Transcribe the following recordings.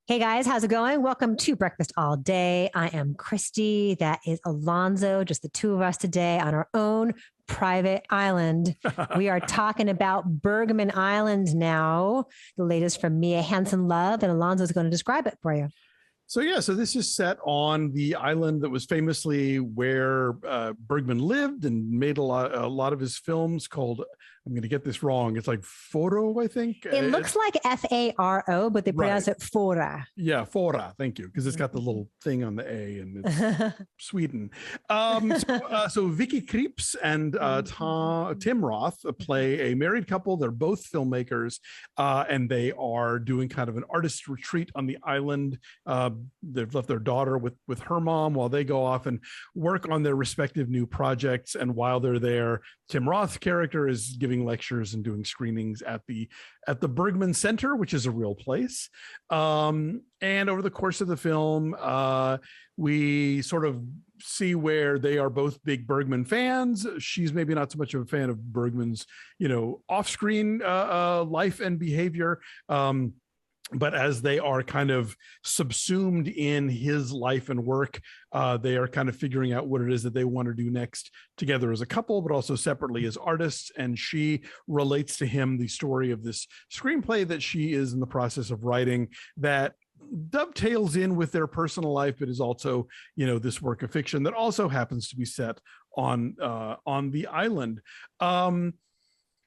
Hey guys, how's it going? Welcome to Breakfast All Day. I am Christy. That is Alonso, just the two of us today on our own private island. We are talking about Bergman Island now, the latest from Mia Hansen-Løve, and Alonso is going to describe it for you. So this is set on the island that was famously where Bergman lived and made a lot of his films called, I'm going to get this wrong, it's like Foro, I think. It looks like Faro, but they pronounce it Fora. Yeah, Fora, thank you, because it's got the little thing on the A and it's Sweden. So Vicky Krieps and Tim Roth play a married couple. They're both filmmakers, and they are doing kind of an artist retreat on the island. They've left their daughter with her mom while they go off and work on their respective new projects. And while they're there, Tim Roth's character is giving lectures and doing screenings at the Bergman Center, which is a real place. And over the course of the film, we sort of see where they are both big Bergman fans. She's maybe not so much of a fan of Bergman's, off-screen life and behavior. But as they are kind of subsumed in his life and work, they are kind of figuring out what it is that they want to do next together as a couple, but also separately as artists. And she relates to him the story of this screenplay that she is in the process of writing that dovetails in with their personal life, but is also, this work of fiction that also happens to be set on the island.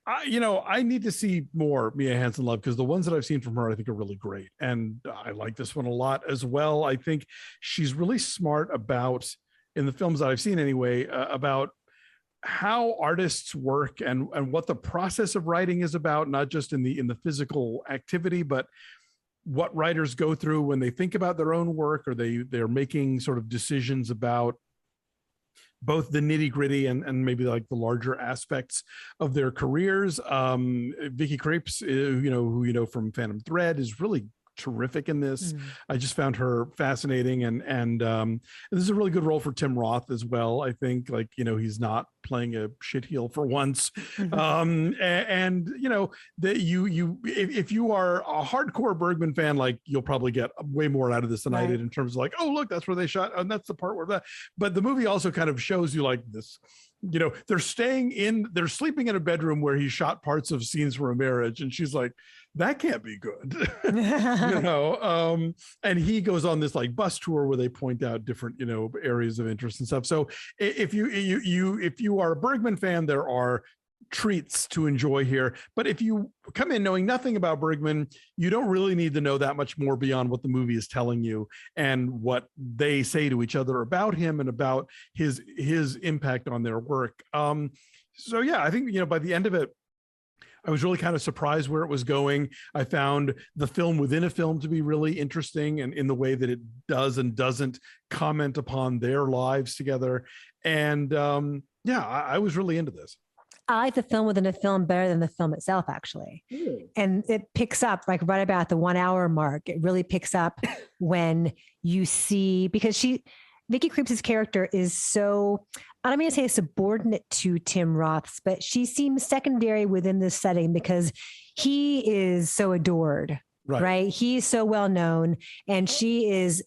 I need to see more Mia Hansen-Løve because the ones that I've seen from her, I think are really great. And I like this one a lot as well. I think she's really smart about, in the films that I've seen anyway, about how artists work and what the process of writing is about, not just in the physical activity, but what writers go through when they think about their own work, or they're making sort of decisions about both the nitty gritty and maybe like the larger aspects of their careers. Vicky Krieps, who from Phantom Thread, is really terrific in this. I just found her fascinating, and this is a really good role for Tim Roth as well. I think he's not playing a shitheel for once. And that if you are a hardcore Bergman fan, you'll probably get way more out of this than I did, in terms of oh, look, that's where they shot, and that's the part where that. But the movie also kind of shows you this. They're sleeping in a bedroom where he shot parts of scenes from a marriage, and she's like, that can't be good. And he goes on this bus tour where they point out different areas of interest and stuff. So if you are a Bergman fan, there are treats to enjoy here. But if you come in knowing nothing about Bergman, you don't really need to know that much more beyond what the movie is telling you and what they say to each other about him and about his impact on their work. So yeah, I think by the end of it, I was really kind of surprised where it was going. I found the film within a film to be really interesting, and in the way that it does and doesn't comment upon their lives together. And I was really into this. I like the film within a film better than the film itself, actually. And it picks up right about the 1 hour mark. It really picks up when you see, because Vicky Krieps' character is so, I don't mean to say subordinate to Tim Roth's, but she seems secondary within this setting because he is so adored. Right. He's so well known, and she is,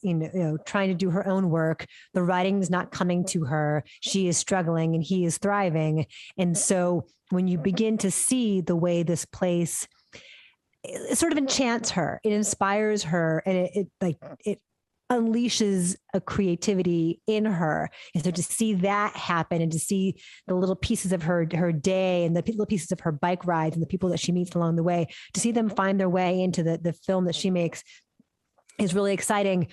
trying to do her own work. The writing is not coming to her. She is struggling and he is thriving. And so when you begin to see the way this place, it sort of enchants her, it inspires her, and it unleashes a creativity in her. And so to see that happen, and to see the little pieces of her day and the little pieces of her bike rides and the people that she meets along the way, to see them find their way into the film that she makes is really exciting.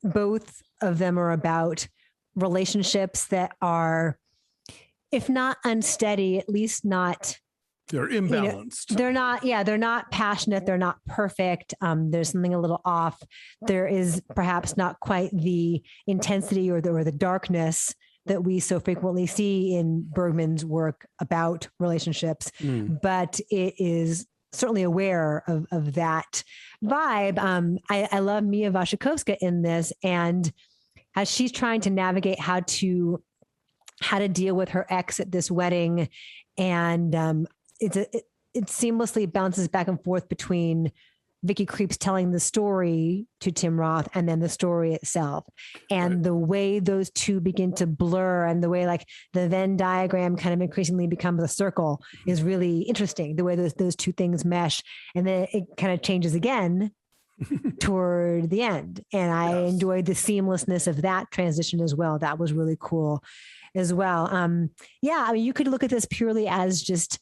Both of them are about relationships that are, if not unsteady, at least not, they're imbalanced. They're not passionate. They're not perfect. There's something a little off. There is perhaps not quite the intensity or the darkness that we so frequently see in Bergman's work about relationships, but it is certainly aware of that vibe. I love Mia Wasikowska in this, and as she's trying to navigate how to deal with her ex at this wedding, and it seamlessly bounces back and forth between Vicky Krieps telling the story to Tim Roth and then the story itself. And the way those two begin to blur and the way like the Venn diagram kind of increasingly becomes a circle is really interesting. The way those two things mesh, and then it kind of changes again toward the end. And I enjoyed the seamlessness of that transition as well. That was really cool as well. I mean, you could look at this purely as just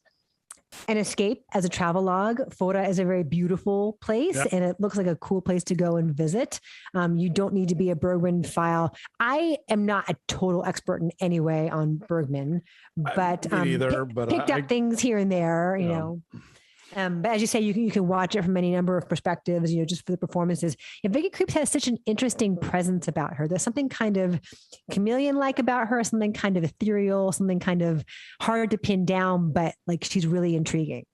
an escape, as a travelogue. Fora is a very beautiful place, and it looks like a cool place to go and visit. You don't need to be a Bergman file. I am not a total expert in any way on Bergman, but picked up things here and there, you know. But as you say, you can watch it from any number of perspectives, you know, just for the performances. And Vicky Krieps has such an interesting presence about her. There's something kind of chameleon-like about her, something kind of ethereal, something kind of hard to pin down, but like she's really intriguing.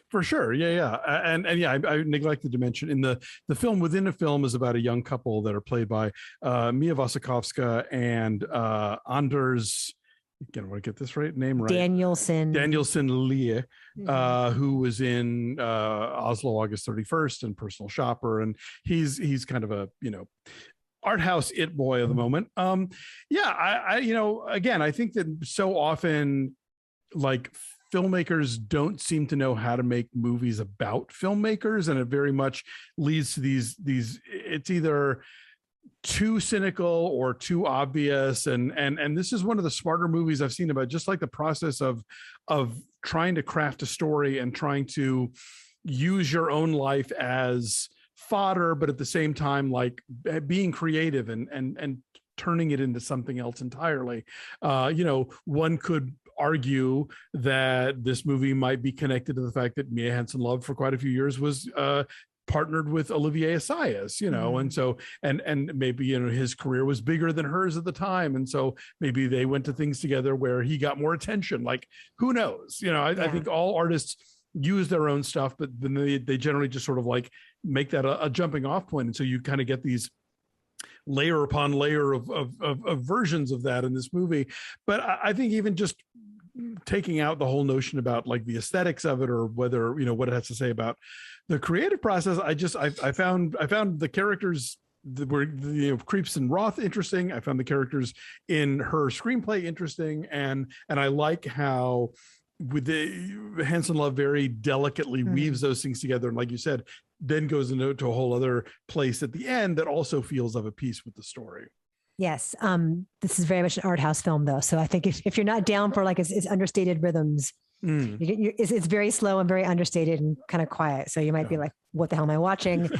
For sure. Yeah. And I neglected to mention in the film within a film is about a young couple that are played by Mia Wasikowska and Anders, again, I want to get this name right. Danielsen Lie, who was in Oslo August 31st and Personal Shopper. And he's kind of a, you know, art house it boy of the moment. I you know, again, I think that so often like filmmakers don't seem to know how to make movies about filmmakers. And it very much leads to these, it's either too cynical or too obvious, and this is one of the smarter movies I've seen about just like the process of trying to craft a story and trying to use your own life as fodder, but at the same time like being creative and turning it into something else entirely. You know, one could argue that this movie might be connected to the fact that Mia Hansen-Løve for quite a few years was partnered with Olivier Assayas, you know, and so, and maybe, you know, his career was bigger than hers at the time. And so maybe they went to things together where he got more attention, like, who knows, you know, I think all artists use their own stuff, but then they generally just sort of like make that a jumping off point. And so you kind of get these layer upon layer of versions of that in this movie. But I think even just taking out the whole notion about like the aesthetics of it or whether, you know, what it has to say about the creative process, I found the characters that were, you know, Krieps and Roth interesting. I found the characters in her screenplay interesting, and I like how with the Hansen-Løve very delicately weaves those things together, and like you said, then goes into a whole other place at the end that also feels of a piece with the story. Yes. This is very much an art house film though. So I think if you're not down for like it's understated rhythms, it's very slow and very understated and kind of quiet. So you might be like, what the hell am I watching?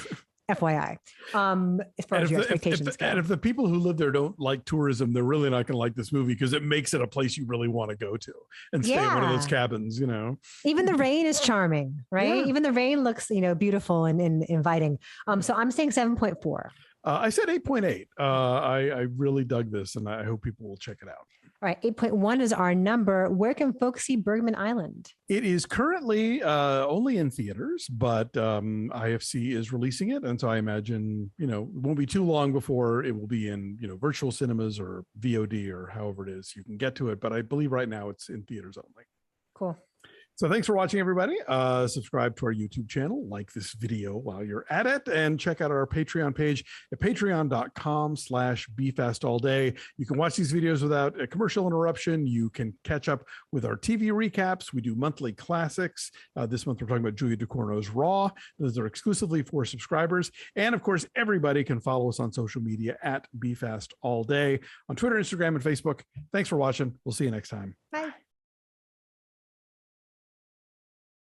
FYI. As far as your expectations go. And if the people who live there don't like tourism, they're really not going to like this movie because it makes it a place you really want to go to and stay in one of those cabins, you know. Even the rain is charming, right? Yeah. Even the rain looks, you know, beautiful and inviting. So I'm saying 7.4. I said 8.8. I really dug this, and I hope people will check it out. All right, 8.1 is our number. Where can folks see Bergman Island? It is currently only in theaters, but IFC is releasing it, and so I imagine, you know, it won't be too long before it will be in, you know, virtual cinemas or VOD or however it is you can get to it. But I believe right now it's in theaters only. Cool. So thanks for watching, everybody. Subscribe to our YouTube channel, like this video while you're at it, and check out our Patreon page at patreon.com/BeFastAllDay. You can watch these videos without a commercial interruption. You can catch up with our TV recaps. We do monthly classics. This month, we're talking about Julia Ducournau's Raw. Those are exclusively for subscribers. And of course, everybody can follow us on social media at BeFastAllDay on Twitter, Instagram, and Facebook. Thanks for watching. We'll see you next time. Bye.